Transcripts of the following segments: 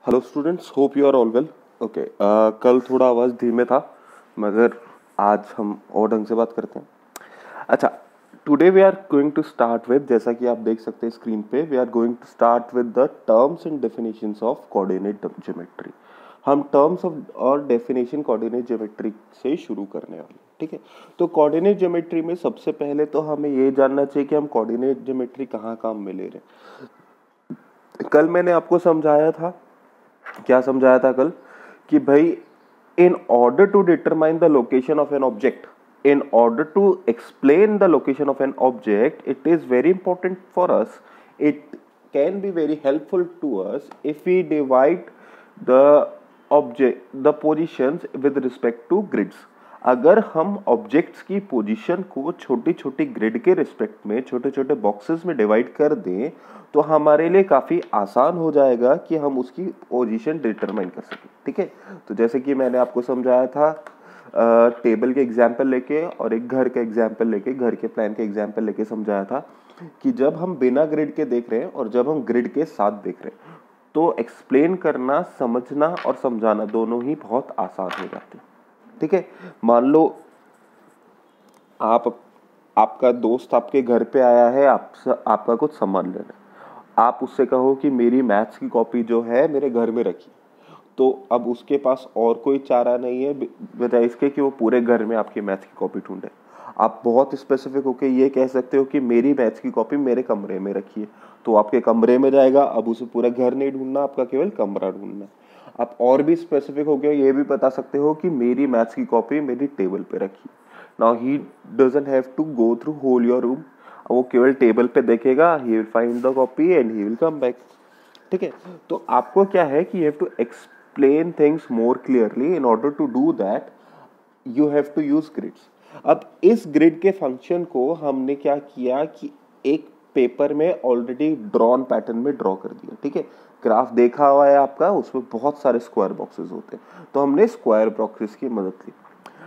Hello students, hope you are all well. Okay, कल थोड़ा आवाज़ धीमे था मगर आज हम और ढंग से बात करते हैं। अच्छा, today we are going to start with, जैसा कि आप देख सकते हैं स्क्रीन पे, we are going to start with the terms and definitions of coordinate geometry. हम टर्म्स ऑफ और डेफिनेशन कोऑर्डिनेट ज्योमेट्री से शुरू करने वाले हैं। ठीक है, तो कोऑर्डिनेट ज्योमेट्री में सबसे पहले तो हमें ये जानना चाहिए कि हम कोऑर्डिनेट ज्योमेट्री कहाँ काम में ले रहे हैं। कल मैंने आपको समझाया था, क्या समझाया था कल, कि भाई in order to determine the location of an object, in order to explain the location of an object, it is very important for us, it can be very helpful to us if we divide the object the positions with respect to grids। अगर हम objects की position को छोटी छोटी grid के respect में, छोटे छोटे बॉक्सेस में डिवाइड कर दें तो हमारे लिए काफ़ी आसान हो जाएगा कि हम उसकी पोजीशन डिटरमाइन कर सकें। ठीक है, तो जैसे कि मैंने आपको समझाया था टेबल के एग्जाम्पल लेके और एक घर का एग्जाम्पल लेके, घर के प्लान के एग्जाम्पल लेके समझाया था कि जब हम बिना ग्रिड के देख रहे हैं और जब हम ग्रिड के साथ देख रहे हैं तो एक्सप्लेन करना, समझना और समझाना दोनों ही बहुत आसान हो जाते हैं। ठीक है, मान लो आपका दोस्त आपके घर पे आया है, आपका कुछ सामान लेना है। आप उससे कहो कि मेरी मैथ्स की कॉपी जो है मेरे घर में रखी, तो अब उसके पास और कोई चारा नहीं है बजाय इसके कि वो पूरे घर में आपकी मैथ्स की कॉपी ढूंढे। आप बहुत स्पेसिफिक होके ये कह सकते हो कि मेरी मैथ्स की कॉपी मेरे कमरे में रखी है, तो आपके कमरे में जाएगा। अब उसे पूरा घर नहीं ढूंढना, आपका केवल कमरा ढूंढना है। आप और भी स्पेसिफिक होके ये भी बता सकते हो कि मेरी मैथ्स की कॉपी मेरी टेबल पे रखी। Now he doesn't have to go through whole your room, वो केवल टेबल पे देखेगा, he will find the copy and he will come back. ठीक है, तो आपको क्या है कि you have to explain things more clearly. In order to do that you have to use grids. अब इस ग्रिड के फंक्शन को हमने क्या किया कि एक पेपर में ऑलरेडी ड्रॉन पैटर्न में ड्रॉ कर दिया। ठीक है, ग्राफ देखा हुआ है आपका, उसमें बहुत सारे स्क्वायर बॉक्सेस होते हैं, तो हमने स्क्वायर बॉक्सेस की मदद ली।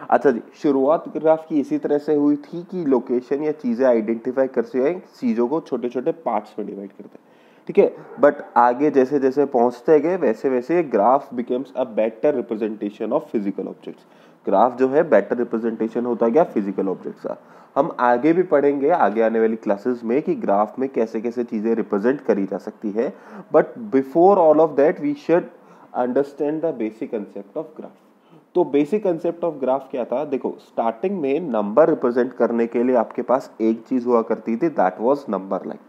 अच्छा जी, शुरुआत ग्राफ की इसी तरह से हुई थी कि लोकेशन या चीजें आइडेंटिफाई करते हुए चीजों को छोटे छोटे पार्ट्स में डिवाइड करते हैं। ठीक है, बट आगे जैसे जैसे पहुंचते गए वैसे वैसे graph becomes a better representation of physical objects. Graph जो है बेटर रिप्रेजेंटेशन होता गया फिजिकल ऑब्जेक्ट्स का। हम आगे भी पढ़ेंगे आगे आने वाली क्लासेस में कि ग्राफ में कैसे कैसे चीजें रिप्रेजेंट करी जा सकती है, but before all of that we should understand the basic concept of graph. तो बेसिक कंसेप्ट ऑफ ग्राफ क्या था? देखो, स्टार्टिंग में नंबर रिप्रेजेंट करने के लिए आपके पास एक चीज हुआ करती थी, दैट वाज नंबर लाइन।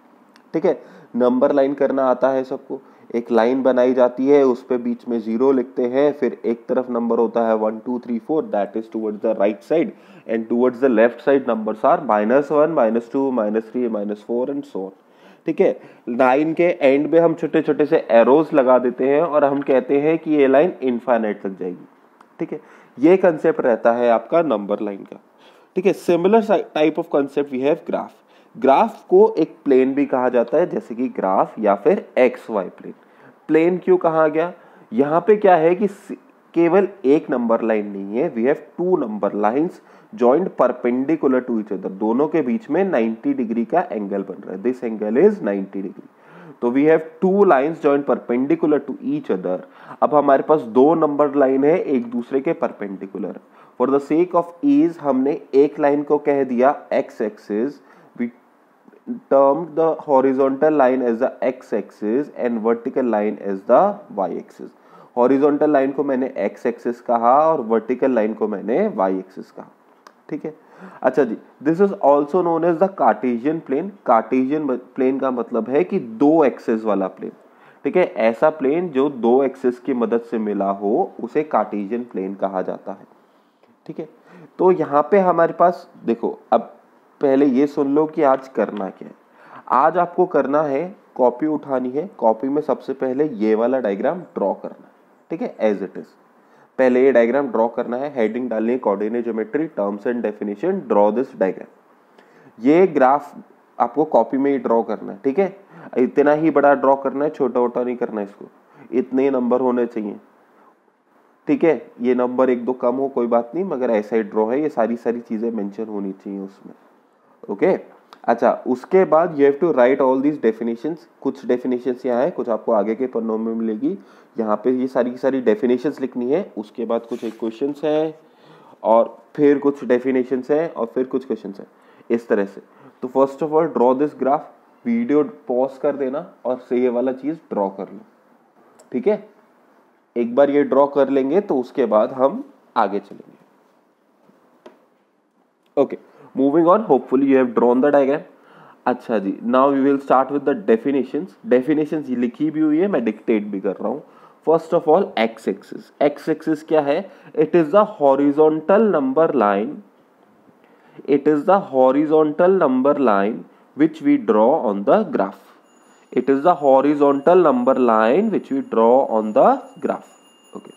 ठीक है, नंबर लाइन करना आता है सबको। एक लाइन बनाई जाती है, उस पे बीच में 0 लिखते हैं, फिर एक तरफ नंबर होता है 1 2 3 4, that is towards the right side, and towards the left side numbers are -1 -2 -3 -4 and so on. ठीक है, लाइन के एंड में हम छोटे छोटे से एरोज लगा देते हैं और हम कहते हैं कि ये लाइन इनफाइनाइट तक जाएगी। ठीक है, ये कंसेप्ट रहता है आपका नंबर लाइन का। ठीक है, similar type of concept we have graph. Graph को एक प्लेन भी कहा जाता है, जैसे कि ग्राफ या फिर एक्स वाई प्लेन। प्लेन क्यों कहा गया? यहाँ पे क्या है कि केवल एक नंबर लाइन नहीं है, we have two number lines joined perpendicular to each other. दोनों के बीच में 90 डिग्री का एंगल बन रहा है, दिस एंगल इज 90 डिग्री। तो we have two lines joined perpendicular to each other. अब हमारे पास दो नंबर लाइन है एक दूसरे के perpendicular. For the sake of ease हमने एक लाइन को कह दिया X axis, we termed the horizontal line as the x-axis and vertical line as the y-axis। horizontal line को मैंने x-axis कहा और vertical line को मैंने y-axis कहा। ठीक है, अच्छा जी, this is also known as the Cartesian plane। Cartesian plane का मतलब है कि दो एक्सेस वाला प्लेन। ठीक है, ऐसा प्लेन जो दो एक्सेस की मदद से मिला हो उसे कार्टेशियन प्लेन कहा जाता है। ठीक है, तो यहाँ पे हमारे पास देखो, अब पहले ये सुन लो कि आज करना क्या है। आज आपको करना है, कॉपी उठानी है, कॉपी में सबसे पहले ये वाला डायग्राम ड्रॉ करना है। ठीक है, एज इट इज पहले ये डायग्राम ड्रॉ करना है, हेडिंग डालनी है coordinate geometry terms and definition, draw this diagram. ये ग्राफ आपको कॉपी में ही ड्रॉ करना है। ठीक है, इतना ही बड़ा ड्रॉ करना है, छोटा छोटा नहीं करना है इसको, इतने नंबर होने चाहिए। ठीक है, ये नंबर एक दो कम हो कोई बात नहीं, मगर ऐसा ही ड्रॉ है, ये सारी चीजें मेंशन होनी चाहिए उसमें। ओके, अच्छा, उसके बाद you have to write all these definitions. कुछ डेफिनेशंस यहाँ है, कुछ आपको आगे के पन्नों में मिलेगी। यहाँ पे ये सारी की सारी डेफिनेशंस लिखनी है, उसके बाद कुछ एक क्वेश्चंस है और फिर कुछ डेफिनेशंस है और फिर कुछ क्वेश्चंस है, इस तरह से। तो first of all draw this graph, video pause कर देना और से ये वाला चीज ड्रॉ कर लो, ठीक है। एक बार ये ड्रॉ कर लेंगे तो उसके बाद हम आगे चलेंगे। Okay, moving on, hopefully you have drawn the diagram. अच्छा जी, now we will start with the definitions. Definitions लिखी भी हुई है, मैं डिक्टेट भी कर रहा हूं। First of all x axis. X axis क्या है? It is the horizontal number line, it is the horizontal number line which we draw on the graph. It is the horizontal number line which we draw on the graph. Okay.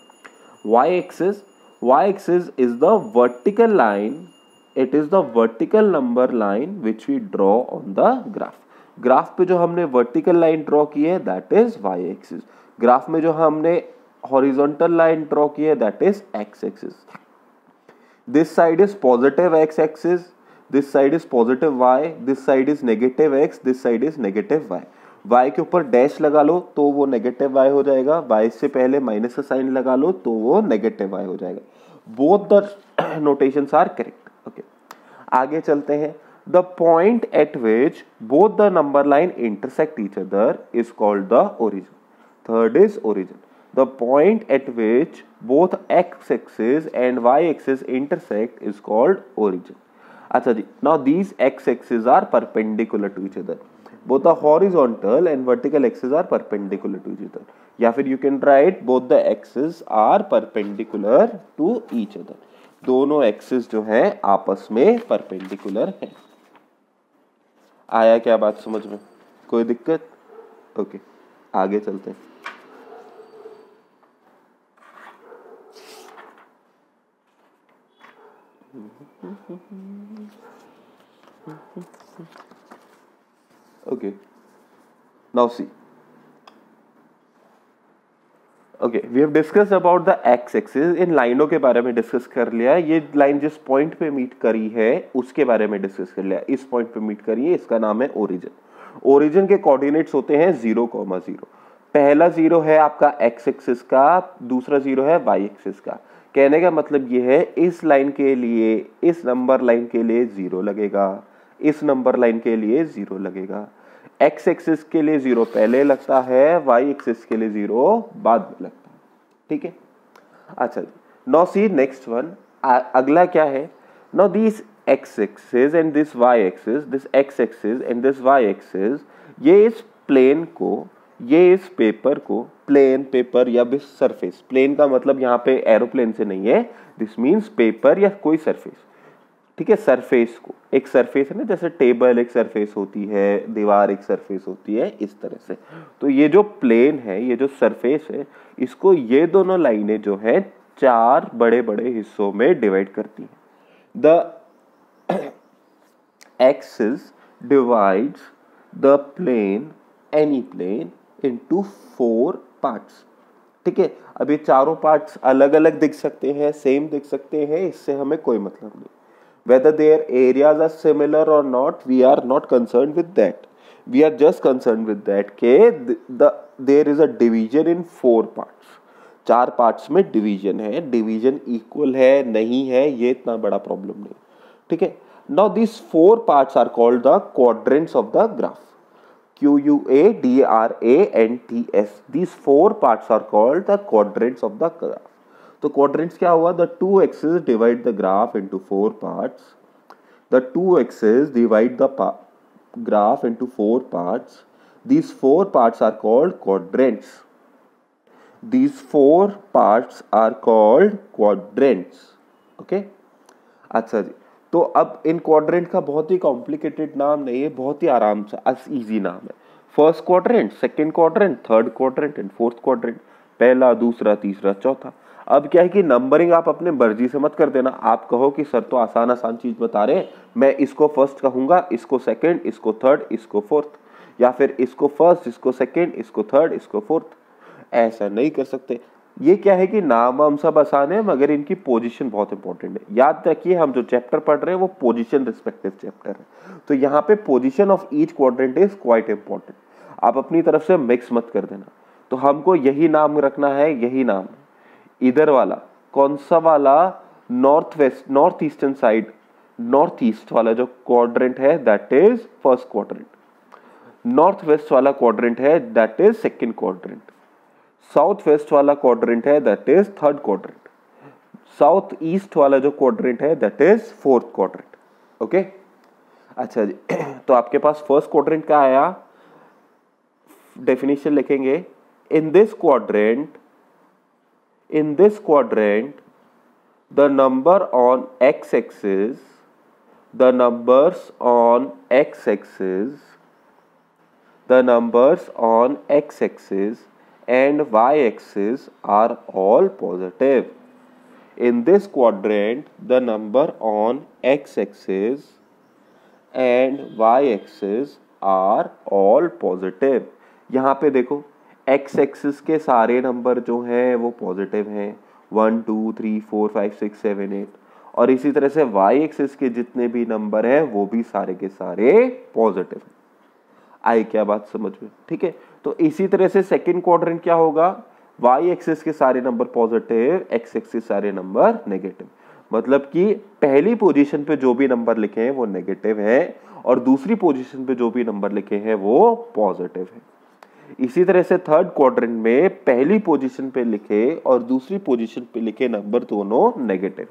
Y-axis. Y-axis is the vertical line. It is the vertical number line which we draw on the graph. Graph पे जो हमने vertical line draw की है that is Y axis. Graph में जो हमने horizontal line draw की है that is X axis. This side is positive x axis, this side is positive y, this side is negative x, this side is negative y. y के ऊपर dash लगा लो तो वो नेगेटिव y हो जाएगा, y से पहले माइनस का साइन लगा लो तो वो नेगेटिव y हो जाएगा। Both the notations are correct. Okay, आगे चलते हैं। The point at which both the number line intersect each other is called the origin. Third is origin. The point at which both x-axis and y-axis intersect is called origin. अच्छा जी, now these x-axis are perpendicular to each other. Both the horizontal and vertical axes are perpendicular to each other. या फिर you can write both the axes are perpendicular to each other. दोनों axes जो है आपस में perpendicular है। आया क्या बात समझ में? कोई दिक्कत? ओके, आगे चलते हैं। Okay, now see. Okay, we have discussed about the x-axis. इन लाइनों के बारे में डिस्कस कर लिया। ये लाइन जिस पॉइंट पे मीट करी है उसके बारे में डिस्कस कर लिया। इस पॉइंट पे मीट करी है, इसका नाम है ओरिजिन। ओरिजिन के कोऑर्डिनेट्स होते हैं 0,0। पहला 0 है आपका x एक्सिस का, दूसरा 0 है y एक्सिस का। कहने का मतलब ये है इस लाइन के लिए, इस नंबर लाइन के लिए 0 लगेगा, इस नंबर लाइन के लिए 0 लगेगा। x एक्सिस के लिए 0 पहले लगता है, y एक्सिस के लिए 0 बाद में लगता है, ठीक है। अच्छा, नाउ सी नेक्स्ट वन। अगला क्या है? Now this x axis and this y axis, this x axis and this y axis, ये इस प्लेन को, ये इस पेपर को, प्लेन पेपर या भी सरफेस, प्लेन का मतलब यहाँ पे एरोप्लेन से नहीं है, दिस मीन्स पेपर या कोई सरफेस, ठीक है। सरफेस को, एक सरफेस है ना, जैसे टेबल एक सरफेस होती है, दीवार एक सरफेस होती है, इस तरह से। तो ये जो प्लेन है, ये जो सरफेस है, इसको ये दोनों लाइनें जो है 4 बड़े बड़े हिस्सों में डिवाइड करती हैं। The axis divides the plane, any plane, into 4 parts, ठीक है। अब ये चारों पार्ट्स अलग अलग दिख सकते हैं, सेम दिख सकते हैं, इससे हमें कोई मतलब नहीं। whether their areas are similar or not, we are not concerned with that. We are just concerned with that के there is a division in 4 parts. 4 parts में डिवीजन है, डिवीजन इक्वल है नहीं है ये इतना बड़ा प्रॉब्लम नहीं, ठीक है। Now these 4 parts are called the quadrants of the graph. QUA, DRA and TS. These 4 parts are called the quadrants of the graph. तो quadrants क्या हुआ? The 2 axes divide the graph into 4 parts. The 2 axes divide the graph into 4 parts. These 4 parts are called quadrants. These 4 parts are called quadrants. Okay? अच्छा जी, तो अब इन quadrant का बहुत ही complicated नाम नहीं है, बहुत ही आराम से इजी नाम है। First quadrant, second quadrant, third quadrant and fourth quadrant. पहला, दूसरा, तीसरा, चौथा। अब क्या है कि नंबरिंग आप अपने मर्जी से मत कर देना। आप कहो कि सर तो आसान आसान चीज बता रहे हैं, मैं इसको फर्स्ट कहूंगा, इसको सेकंड, इसको थर्ड, इसको फोर्थ, या फिर इसको फर्स्ट, इसको सेकंड, इसको थर्ड, इसको फोर्थ। ऐसा नहीं कर सकते। ये क्या है कि नाम हम सब आसान है मगर इनकी पोजीशन बहुत इंपॉर्टेंट है। याद रखिए हम जो चैप्टर पढ़ रहे हैं वो पोजीशन रिस्पेक्टिव चैप्टर है, तो यहाँ पे position of each quadrant is quite important. आप अपनी तरफ से मिक्स मत कर देना। तो हमको यही नाम रखना है, यही नाम। इधर वाला कौन सा वाला, north west, north eastern side, north east वाला जो क्वाड्रेंट है that is first quadrant. North west वाला क्वाड्रेंट है that is second quadrant. South west वाला क्वाड्रेंट है that is third quadrant. South east वाला जो क्वाड्रेंट है that is fourth quadrant. Okay, अच्छा जी। तो आपके पास फर्स्ट क्वाड्रेंट का आया, डेफिनेशन लिखेंगे। In this quadrant the number on x-axis the numbers on x-axis and y-axis are all positive. In this quadrant the number on x-axis and y-axis are all positive. यहाँ पे देखो x axis के सारे number जो हैं वो positive हैं, 1 2 3 4 5 6 7 8, और इसी तरह से y एक्सिस के जितने भी नंबर हैं वो भी सारे के सारे पॉजिटिव हैं। आई क्या बात समझ में? ठीक है, तो इसी तरह से सेकंड क्वाड्रेंट क्या होगा, y एक्सिस के सारे नंबर पॉजिटिव, x एक्सिस सारे नंबर नेगेटिव। मतलब कि पहली पोजीशन पे जो भी नंबर लिखे हैं वो नेगेटिव है और दूसरी पोजीशन पे जो भी नंबर लिखे हैं वो पॉजिटिव है। इसी तरह से थर्ड क्वाड्रेंट में पहली पोजीशन पे लिखे और दूसरी पोजीशन पे लिखे नंबर दोनों नेगेटिव।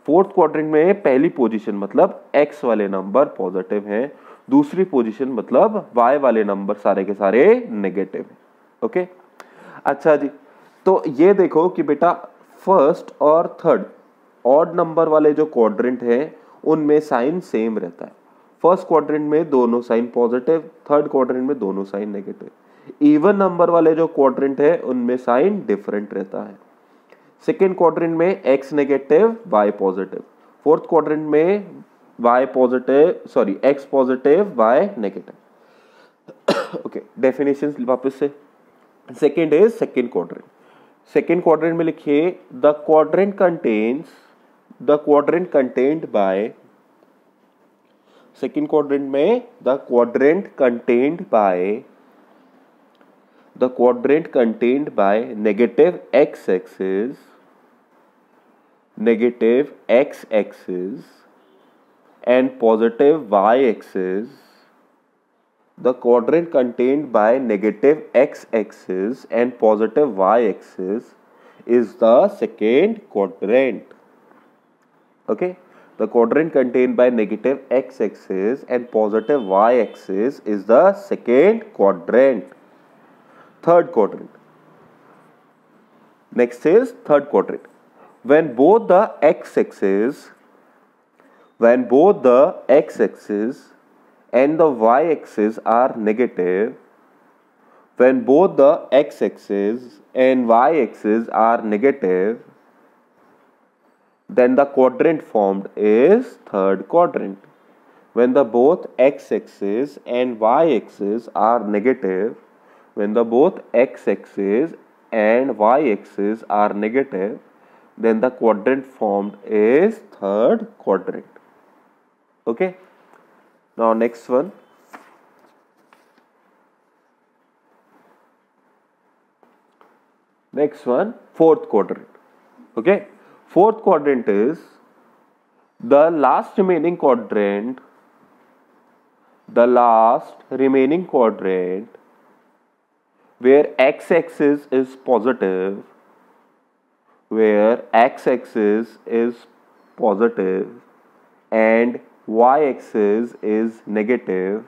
फोर्थ क्वाड्रेंट में पहली पोजीशन मतलब x वाले नंबर पॉजिटिव हैं, दूसरी पोजीशन मतलब y वाले नंबर सारे के सारे नेगेटिव हैं। ओके, अच्छा जी। तो ये देखो कि बेटा फर्स्ट और थर्ड ऑड नंबर वाले जो क्वाड्रेंट है उनमें साइन सेम रहता है। फर्स्ट क्वाड्रेंट में दोनों साइन पॉजिटिव, थर्ड क्वाड्रेंट में दोनों साइन नेगेटिव। इवन नंबर वाले जो क्वाड्रेंट है उनमें साइन डिफरेंट रहता है। सेकेंड क्वाड्रेंट में x negative y positive, fourth quadrant में y positive, sorry x positive y negative. Okay, definition वापस से। Second is second quadrant. Second quadrant में लिखिए the quadrant contained by, second quadrant में the quadrant contained by negative x-axis and positive y-axis. The quadrant contained by negative x-axis and positive y-axis is the second quadrant. Okay, the quadrant contained by negative x-axis and positive y-axis is the second quadrant. Third quadrant. Next is third quadrant. When both the x-axis and the y-axis are negative, when both the x-axis and y-axis are negative, then the quadrant formed is third quadrant. When the both x-axis and y-axis are negative, when the both x-axis and y-axis are negative, then the quadrant formed is third quadrant. Okay, now next one. Next one, fourth quadrant. Okay, fourth quadrant is the last remaining quadrant where x-axis is positive, and y-axis is negative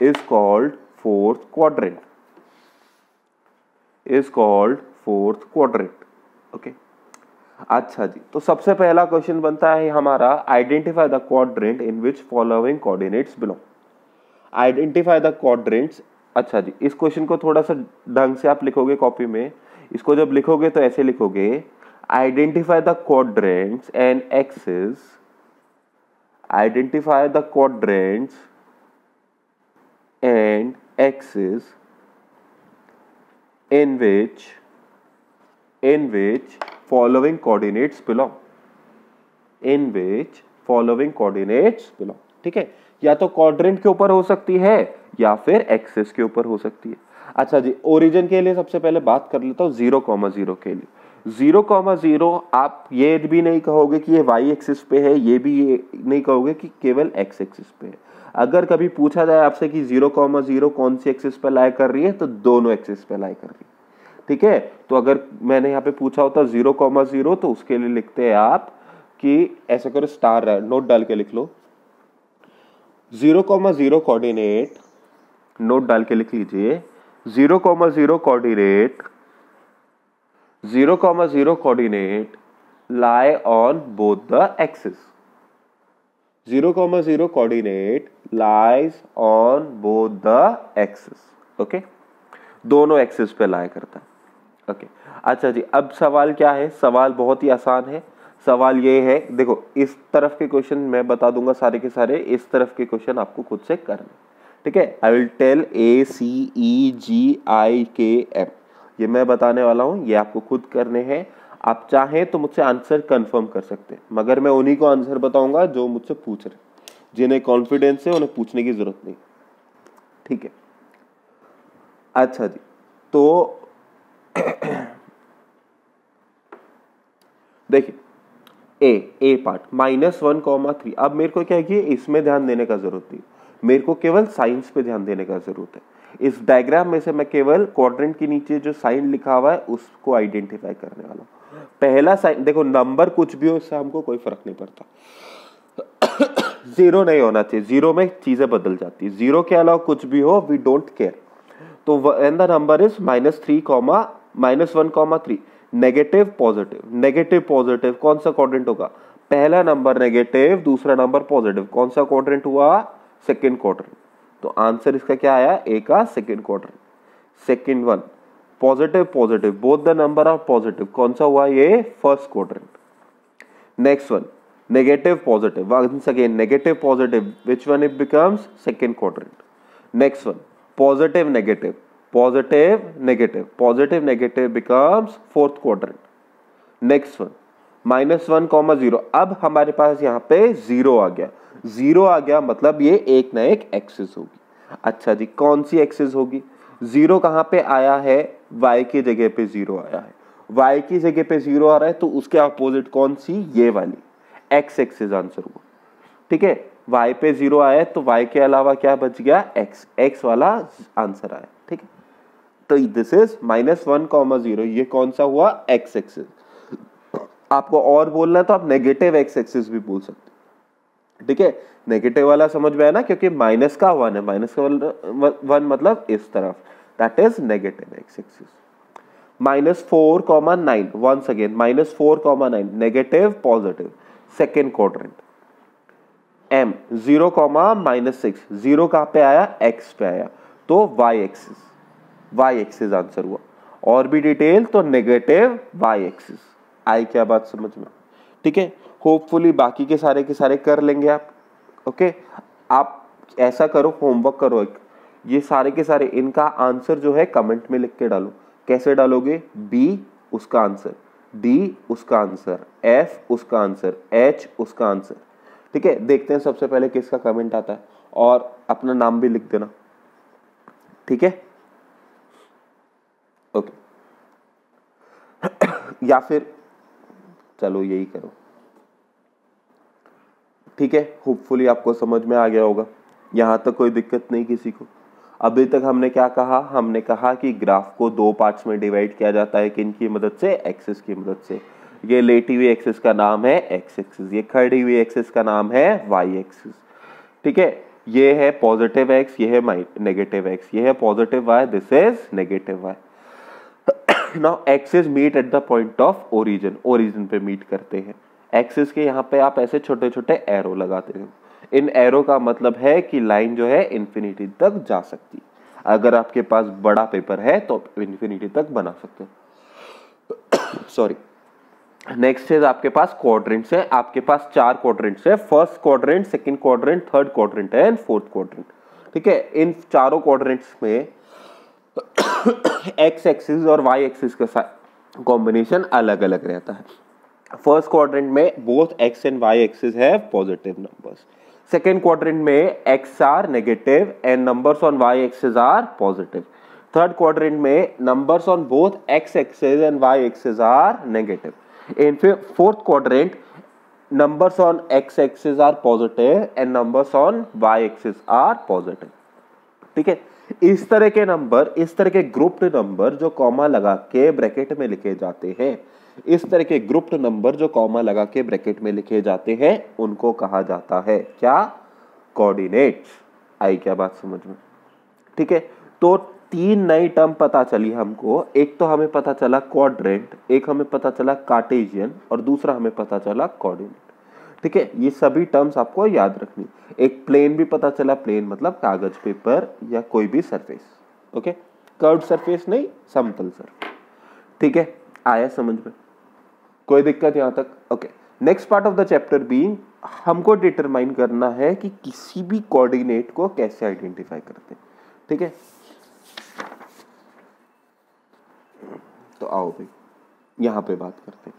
is called fourth quadrant. Okay, अच्छा जी। तो सबसे पहला question बनता है हमारा identify the quadrant in which following coordinates belong. Identify the quadrants. अच्छा जी, इस question को थोड़ा सा ढंग से आप लिखोगे कॉपी में। इसको जब लिखोगे तो ऐसे लिखोगे, identify the quadrants and axis and axis in which following coordinates belong, in which following coordinates belong। ठीक है, या तो क्वाड्रेंट के ऊपर हो सकती है या फिर एक्सिस के ऊपर हो सकती है। अच्छा जी, ओरिजिन के लिए सबसे पहले बात कर लेता हूं 0,0 के लिए। 0,0 आप ये भी नहीं कहोगे कि ये y एक्सिस पे है, ये भी ये नहीं कहोगे कि केवल x एक्सिस पे है। अगर कभी पूछा जाए आपसे कि 0,0 कौन सी एक्सिस पे लाई कर रही है, तो दोनों एक्सिस पे लाई कर रही है। ठीक है, तो अगर मैंने यहाँ पे पूछा होता 0,0 तो उसके लिए लिखते हैं आप कि ऐसे करो, स्टार नोट डाल के लिख लो 0,0 कोऑर्डिनेट, नोट डाल के लिख लीजिए 0,0 coordinate, 0,0 coordinate lie on both the axis, 0,0 coordinate lies on both the axis। Okay, दोनों एक्सिस पे लाई करता है। ओके, अच्छा जी, अब सवाल क्या है? सवाल बहुत ही आसान है। सवाल ये है, देखो इस तरफ के क्वेश्चन मैं बता दूंगा सारे के सारे, इस तरफ के क्वेश्चन आपको खुद से करने। ठीक है, आई विल टेल ACEGIKM, ये मैं बताने वाला हूं, ये आपको खुद करने हैं। आप चाहें तो मुझसे आंसर कंफर्म कर सकते हैं, मगर मैं उन्हीं को आंसर बताऊंगा जो मुझसे पूछ रहे, जिन्हें कॉन्फिडेंस है उन्हें पूछने की जरूरत नहीं। ठीक है, अच्छा जी, तो देखिए ए पार्ट -1,3। अब मेरे को क्या है कि इसमें ध्यान देने का जरूरत नहीं, मेरे को केवल साइंस पे ध्यान देने का जरूरत है। इस डायग्राम में से मैं केवल क्वाड्रेंट के नीचे जो साइन लिखा हुआ है उसको आइडेंटिफाई करने वाला हूं। पहला साइन देखो, नंबर कुछ भी हो इससे हमको कोई फर्क नहीं पड़ता, जीरो नहीं होना चाहिए, जीरो में चीजें बदल जाती है। जीरो के अलावा कुछ भी हो वी डोंट केयर। तो when the number is -1,3 negative positive, negative positive कौन सा क्वाड्रेंट होगा? पहला नंबर नेगेटिव, दूसरा नंबर पॉजिटिव, कौन सा क्वाड्रेंट हुआ? Second quadrant. तो आंसर इसका क्या आया? ए का second quadrant. Second one positive positive, both the number are positive, कौन सा हुआ? ये first quadrant. Next one negative positive, once again negative positive, which one it becomes? second quadrant. Next one positive negative, positive negative, positive negative becomes fourth quadrant. Next one -1,0। अब हमारे पास यहाँ पे zero आ गया, zero आ गया मतलब ये एक ना एक एक्सिस होगी। अच्छा जी, कौन सी एक्सिस होगी? जीरो कहाँ पे आया है? y की जगह पे जीरो आया है, y की जगह पे जीरो आ रहा है, तो उसके अपोजिट कौन सी? ये वाली x एक्सिस आंसर हुआ। ठीक है, y पे जीरो आया तो y के अलावा क्या बच गया? x, x वाला आंसर आया। ठीक है, तो दिस इज -1,0, ये कौन सा हुआ? x axis. आपको और बोलना है तो आप नेगेटिव x एक्सिस भी बोल सकते हैं। ठीक है, नेगेटिव वाला समझ में आया ना, क्योंकि माइनस का वन है, माइनस का वन मतलब इस तरफ, that is negative x axis. -4,9, once again -4,9 negative positive, second quadrant. m 0,-6, 0 कहां पे आया? x पे आया, तो y axis, y axis answer हुआ। और भी डिटेल तो नेगेटिव y एक्सिस। आई क्या बात समझ में? ठीक है, होपफुली बाकी के सारे कर लेंगे आप। ओके, आप ऐसा करो, होमवर्क करो एक, ये सारे के सारे इनका आंसर जो है कमेंट में लिख के डालो। कैसे डालोगे? B उसका आंसर, D उसका आंसर, F उसका आंसर, H उसका आंसर। ठीक है, देखते हैं सबसे पहले किसका कमेंट आता है, और अपना नाम भी लिख देना। ठीक है, ओके या फिर चलो यही करो। ठीक है, होपफुली आपको समझ में आ गया होगा, यहां तक कोई दिक्कत नहीं किसी को। अभी तक हमने क्या कहा? हमने कहा कि ग्राफ को दो पार्ट्स में डिवाइड किया जाता है, किनकी मदद से? एक्सिस की मदद से। ये लेटी हुई एक्सिस का नाम है एक्स एक्सिस, ये खड़ी हुई एक्सिस का नाम है वाई एक्सिस। ठीक है, ये है पॉजिटिव एक्स, ये है नेगेटिव एक्स, ये है positive y, this is negative y. Now axis meet at the point of origin, origin पे मीट करते हैं। एक्सिस के यहाँ पे आप ऐसे छोटे छोटे एरो लगाते हो, इन एरो का मतलब है कि लाइन जो है इन्फिनिटी तक जा सकती है। अगर आपके पास बड़ा पेपर है तो इन्फिनिटी तक बना सकते हो। सॉरी, नेक्स्ट है आपके पास क्वाड्रेंट्स है, आपके पास 4 क्वाड्रेंट्स है, first quadrant, second quadrant, third quadrant and fourth quadrant. ठीक है। इन चारों क्वाड्रेंट्स में एक्स एक्सिस और वाई एक्सिस का कॉम्बिनेशन अलग अलग रहता है। फर्स्ट क्वाड्रेंट में both X and Y axis है पॉजिटिव नंबर्स, सेकेंड क्वाड्रेंट में X are negative and numbers on Y axis are positive, third quadrant में numbers on both X axis and Y axis are negative, in fourth quadrant numbers on x axis are positive and numbers on y axis are positive। ठीक है, इस तरह के number, इस तरह के grouped number जो कॉमा लगा के ब्रैकेट में लिखे जाते हैं, इस तरह के ग्रुप्ड नंबर जो कॉमा लगा के ब्रैकेट में लिखे जाते हैं, उनको कहा जाता है क्या? कोऑर्डिनेट्स। आई क्या बात समझ में? ठीक है, तो तीन नई टर्म पता चली हमको। एक तो हमें पता चला क्वाड्रेंट, एक हमें पता चला कार्टेशियन और दूसरा हमें पता चला कोऑर्डिनेट। ठीक है, ये सभी टर्म्स आपको याद रखनी। एक प्लेन भी पता चला, प्लेन मतलब कागज पेपर या कोई भी सरफेस। ओके, कर्व्ड सरफेस नहीं, समतल सरफेस। ठीक है, आया समझ में? कोई दिक्कत यहां तक? Okay, next part of the chapter being, हमको डिटरमाइन करना है कि किसी भी कोऑर्डिनेट को कैसे आइडेंटिफाई करते हैं। ठीक है, तो आओ भाई यहां पे बात करते हैं।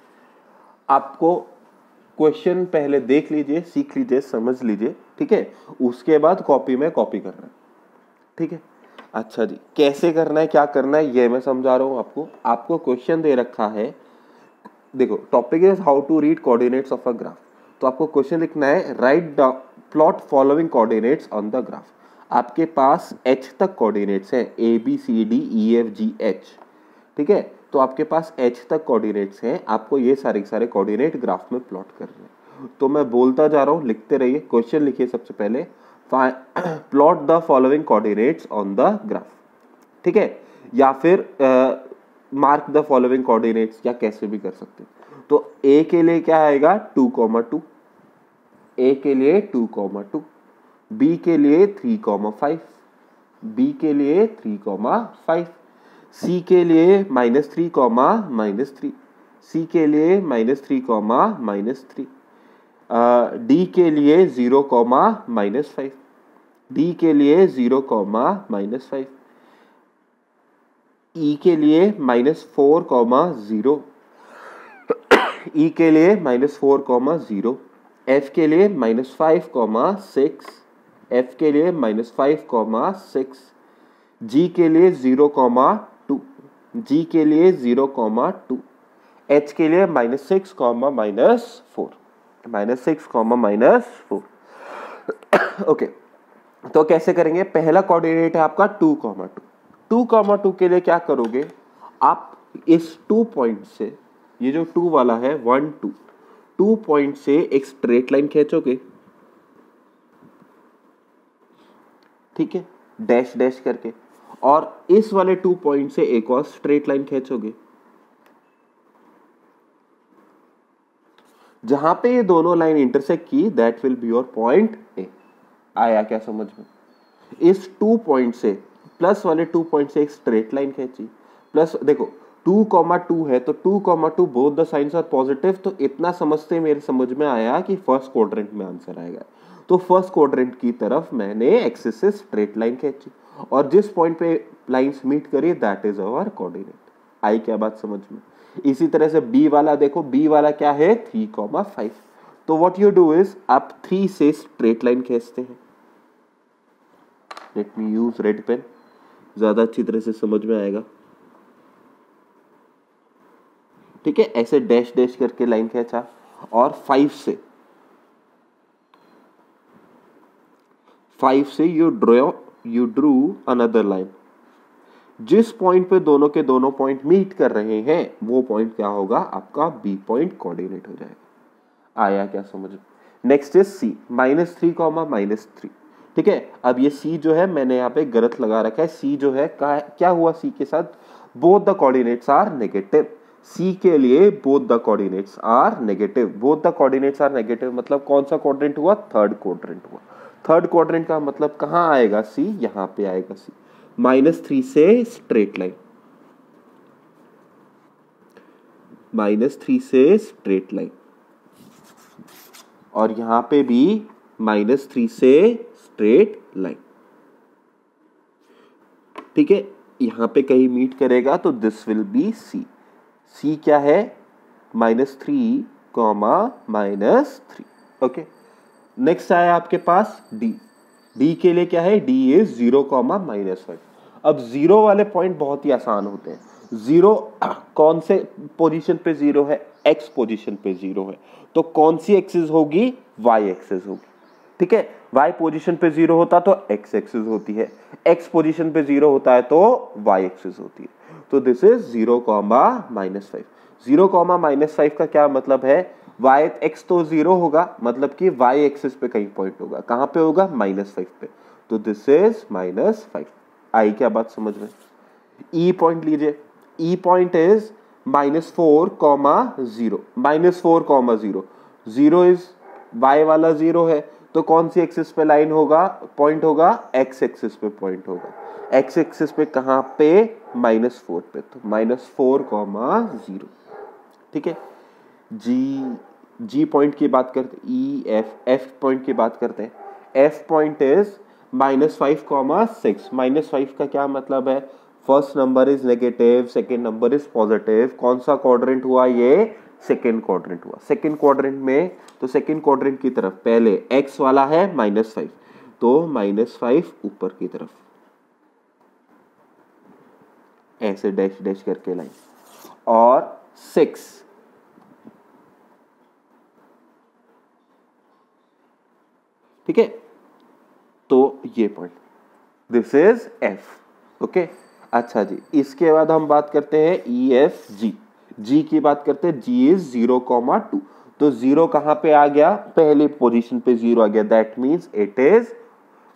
आपको क्वेश्चन पहले देख लीजिए, सीख लीजिए, समझ लीजिए। ठीक है, उसके बाद कॉपी में कॉपी करना है। ठीक है, अच्छा जी, कैसे करना है, क्या करना है, ये मैं समझा रहा हूं आपको। आपको क्वेश्चन दे रखा है, देखो topic is how to read coordinates of a graph. तो आपको क्वेश्चन लिखना है, write the plot following coordinates on the graph. आपके पास h तक कोऑर्डिनेट्स हैं, a b c d e f g h। ठीक है, तो आपके पास h तक कोऑर्डिनेट्स हैं, आपको ये सारे सारे कोऑर्डिनेट ग्राफ में प्लॉट करने हैं। तो मैं बोलता जा रहा हूं, लिखते रहिए। क्वेश्चन लिखिए सबसे पहले, plot the following coordinates on the graph. ठीक है, या फिर मार्क द फॉलोइंग कोऑर्डिनेट्स, या कैसे भी कर सकते हैं। तो a के लिए क्या आएगा? 2,2, a के लिए 2,2, b के लिए 3,5, b के लिए 3,5, c के लिए -3, -3, c के लिए -3, -3, d के लिए 0, -5, d के लिए 0, -5, e के लिए -4, 0, e के लिए -4, 0, f के लिए -5, 6, f के लिए -5, 6, g के लिए 0, 2, g के लिए 0, 2, h के लिए -6, -4, -6, -4। ओके, तो कैसे करेंगे? पहला कोऑर्डिनेट है आपका 2,2। 2,2 के लिए क्या करोगे आप? इस 2 पॉइंट से, ये जो 2 वाला है 1 2, 2 पॉइंट से एक स्ट्रेट लाइन खींचोगे। ठीक है, डैश डैश करके, और इस वाले 2 पॉइंट से एक और स्ट्रेट लाइन खींचोगे। जहां पे ये दोनों लाइन इंटरसेक्ट की, that will be your point A. आया क्या समझ में? इस 2 पॉइंट से, प्लस वाले 2 पॉइंट से एक स्ट्रेट लाइन खींची, प्लस देखो 2,2 है तो 2,2 both the signs are positive. तो इतना समझते मेरे समझ में आया कि फर्स्ट क्वाड्रेंट में आंसर आएगा। तो फर्स्ट क्वाड्रेंट की तरफ मैंने एक्सिस से स्ट्रेट लाइन खींची, और जिस पॉइंट पे लाइंस मीट करी, दैट इज आवर कोऑर्डिनेट। आई क्या बात समझ में? इसी तरह से बी वाला देखो, बी वाला क्या है? 3,5। तो व्हाट यू डू इज, आप 3 से स्ट्रेट लाइन खींचते हैं। Let me use red pen, ज्यादा अच्छी तरह से समझ में आएगा। ठीक है, ऐसे डैश डैश करके लाइन खींचा, और 5 से यू ड्रू अनदर लाइन। जिस पॉइंट पे दोनों के दोनों पॉइंट मीट कर रहे हैं, वो पॉइंट क्या होगा? आपका बी पॉइंट कोऑर्डिनेट हो जाएगा। आया क्या समझ? Next is C, -3, -3। ठीक है, अब ये सी जो है मैंने यहाँ पे गलत लगा रखा है। सी जो है क्या हुआ सी के साथ? Both the coordinates are negative. C के लिए both the coordinates are negative. Both the coordinates are negative मतलब कौन सा क्वाड्रेंट हुआ? थर्ड क्वाड्रेंट हुआ। थर्ड क्वाड्रेंट का मतलब कहां आएगा? सी, यहां पे आएगा सी। -3 से स्ट्रेट लाइन, -3 से स्ट्रेट लाइन, और यहां पे भी -3 से स्ट्रेट लाइन। ठीक है, यहाँ पे कहीं मीट करेगा तो दिस विल बी सी। सी क्या है, -3, -3। ओके, नेक्स्ट आया आपके पास डी। डी के लिए क्या है, डी इज 0, -5। अब जीरो वाले पॉइंट बहुत ही आसान होते हैं। जीरो कौन से पोजीशन पे जीरो है, एक्स पोजीशन पे जीरो है, तो कौन सी एक्सिस होगी, वाई एक्सिस होगी। ठीक है, वाई पोजीशन पे जीरो होता तो एक्स एक्सिस होती है, एक्स पोजीशन पे जीरो होता है तो वाई एक्सिस होती है। तो दिस इज 0, -5। 0, -5 का क्या मतलब है, वाई एक्स तो जीरो होगा, मतलब कि वाई एक्सिस पे कहीं पॉइंट होगा, कहां पे होगा, -5 पे, तो दिस इज -5। आई क्या बात समझ में। ई पॉइंट लीजिए, ई पॉइंट इज -4, -0, -4, 0। 0 इज वाई वाला 0 है, तो कौन सी एक्सिस पे लाइन होगा, पॉइंट होगा, एक्स एक्सिस पे पॉइंट होगा। एक्स एक्सिस पे कहां पे, -4 पे, तो -4, 0। ठीक है, जी पॉइंट की बात करते, ई एफ पॉइंट की बात करते हैं। F point is -5, 6। -5 का क्या मतलब है, first number is negative, second number is positive. कौन सा क्वाड्रेंट हुआ, ये सेकेंड क्वाड्रेंट हुआ। सेकेंड क्वाड्रेंट में, तो सेकेंड क्वाड्रेंट की तरफ पहले एक्स वाला है -5, तो -5 ऊपर की तरफ ऐसे डैश डैश करके लाइन, और 6 ठीक है, तो ये point, this is F. Okay, अच्छा जी, इसके बाद हम बात करते हैं ई एफ जी। जी की बात करते हैं, जी इज 0, 2। तो 0 कहां पे आ गया, पहली पोजीशन पे 0 आ गया, that means it is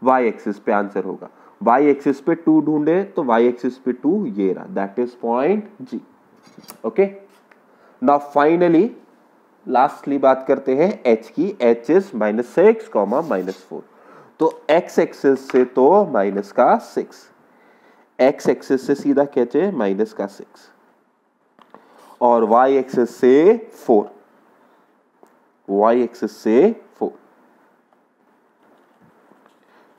Y axis पे आंसर होगा। वाई एक्सिस पे 2 ढूंढे तो वाई एक्सिस पे 2 ये रहा, that is point G. Okay, now finally lastly बात करते हैं एच की। H is -6, -4। तो एक्स एक्सिस से तो माइनस का 6, एक्स एक्सिस से सीधा खींचे -6, और वाई एक्सिस से 4, वाई एक्सिस से 4,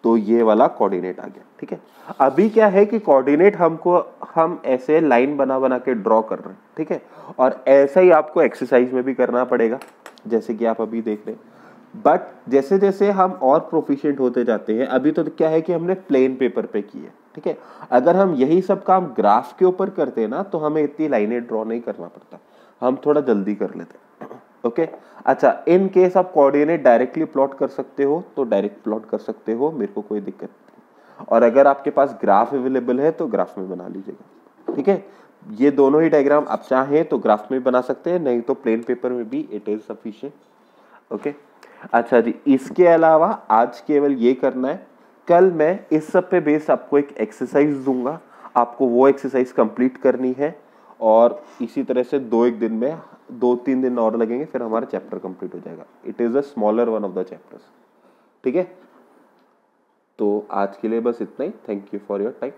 तो ये वाला कोऑर्डिनेट आ गया। ठीक है, अभी क्या है कि कोऑर्डिनेट हम ऐसे लाइन बना बना के ड्रॉ कर रहे हैं। ठीक है, और ऐसा ही आपको एक्सरसाइज में भी करना पड़ेगा, जैसे कि आप अभी देख रहे हैं। बट जैसे जैसे हम और प्रोफिशिएंट होते जाते हैं, अभी तो क्या है कि हमने प्लेन पेपर पे की है। ठीक है, अगर हम यही सब काम ग्राफ के ऊपर करते हैं ना, तो हमें इतनी लाइनें ड्रॉ नहीं करना पड़ता, हम थोड़ा जल्दी कर लेते हैं। ओके, अच्छा, इन केस आप कोऑर्डिनेट डायरेक्टली प्लॉट कर सकते हो तो डायरेक्ट प्लॉट कर सकते हो, मेरे को कोई दिक्कत नहीं। और अगर आपके पास ग्राफ अवेलेबल है तो ग्राफ में बना लीजिएगा। ठीक है, ये दोनों ही डायग्राम आप चाहें तो ग्राफ में बना सकते हैं, नहीं तो प्लेन पेपर में भी इट इज सफिशिएंट। ओके, अच्छा जी, इसके अलावा आज केवल ये करना है, कल मैं इस सब पे बेस्ड आपको एक एक्सरसाइज दूंगा, आपको वो एक्सरसाइज कंप्लीट करनी है, और इसी तरह से 2-1 दिन में 2-3 दिन और लगेंगे, फिर हमारा चैप्टर कंप्लीट हो जाएगा। It is a smaller one of the chapters. ठीक है, तो आज के लिए बस इतना ही। Thank you for your time.